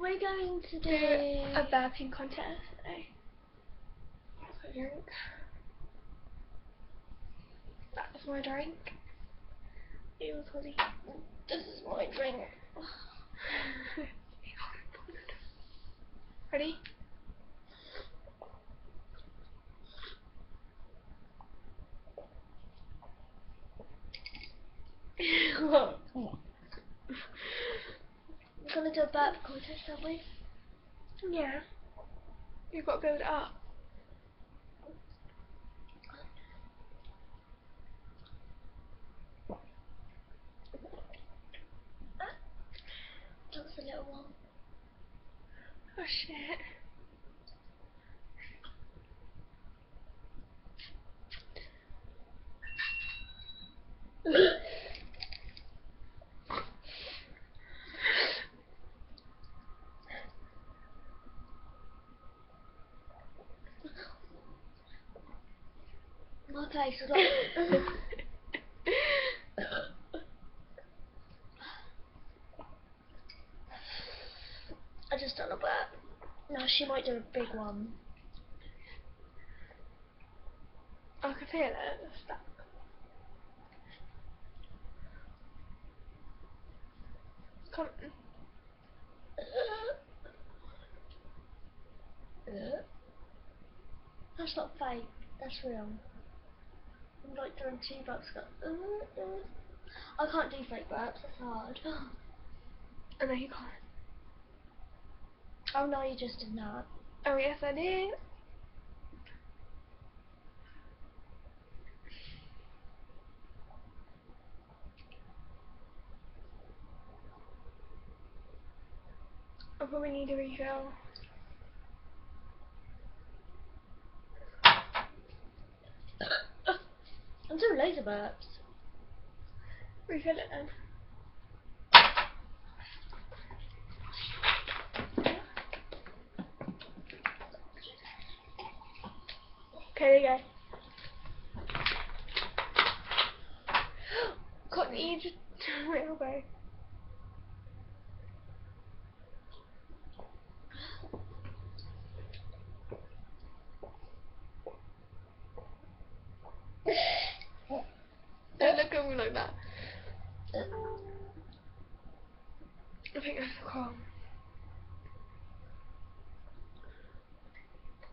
We're going to do a burping contest today. a drink. That's my drink. It was Holly. This is my drink. Ready? We're gonna do a burp contest, aren't we? Yeah. You've got to build it up. That was a little one. Oh shit. My face is like... I just done a burp. Now she might do a big one. I can feel it. It's stuck. Come on. That's not fake, that's real. I'm like doing 2 burps. I can't do fake burps, that's hard. Oh no, you can't. Oh no, you just did that. Oh yes, I did. I probably need a refill. I'm doing loads of burps. Refill it then. Okay, there you go. Courtney, you just turn my elbow. Don't look at me like that. I think that's the calm.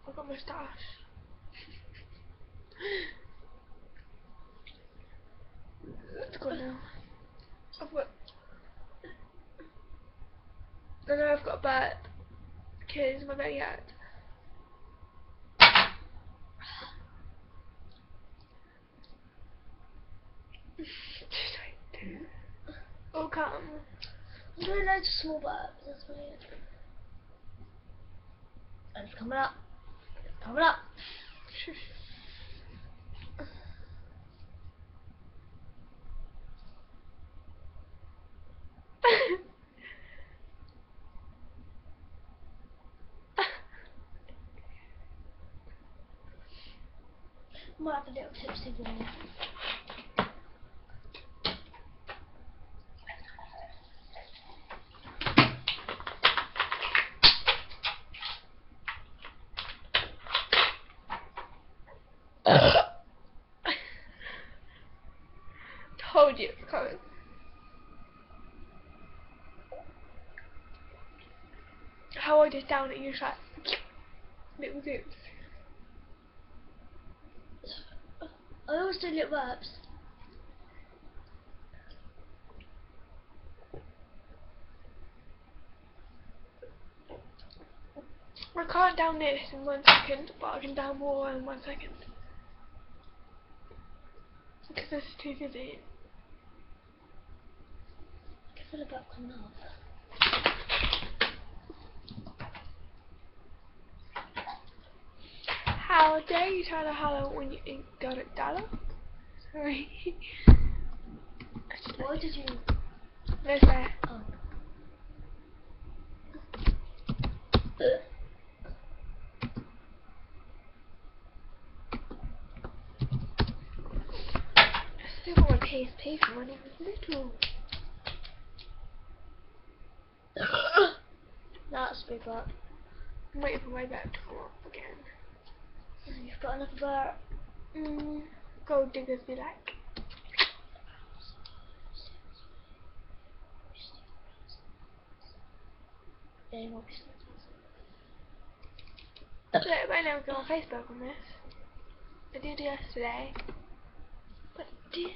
I've got moustache. It's gone now. I've got... I know I've got a burp because my belly hurts. Oh, come. I'm doing loads of small burps, that's weird. And it's coming up. It's coming up. Might have a little tipsy one. Told you it's coming. How I just down it, you just like little zips. I always do little burps. I can't down this in 1 second, but I can down more in 1 second. Because this is too busy. I can feel a burp coming up. How dare you try to holler when you ain't got a dollar? Sorry. Why did you... No fair. Oh. I still got my PSP from when I was little. No, That's a big burp. I'm waiting for my burp to come up again. You've got another burp. Gold diggers be like. Yeah, you want Look, I never go on Facebook on this. I did yesterday. But did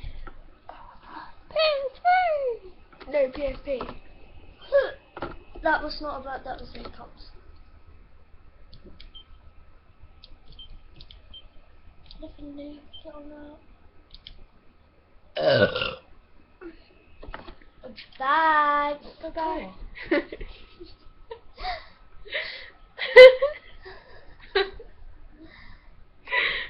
PSP! No, PSP. That was not a burp, that was the hiccups. Nothing new, get on that. Bye. Bye-bye.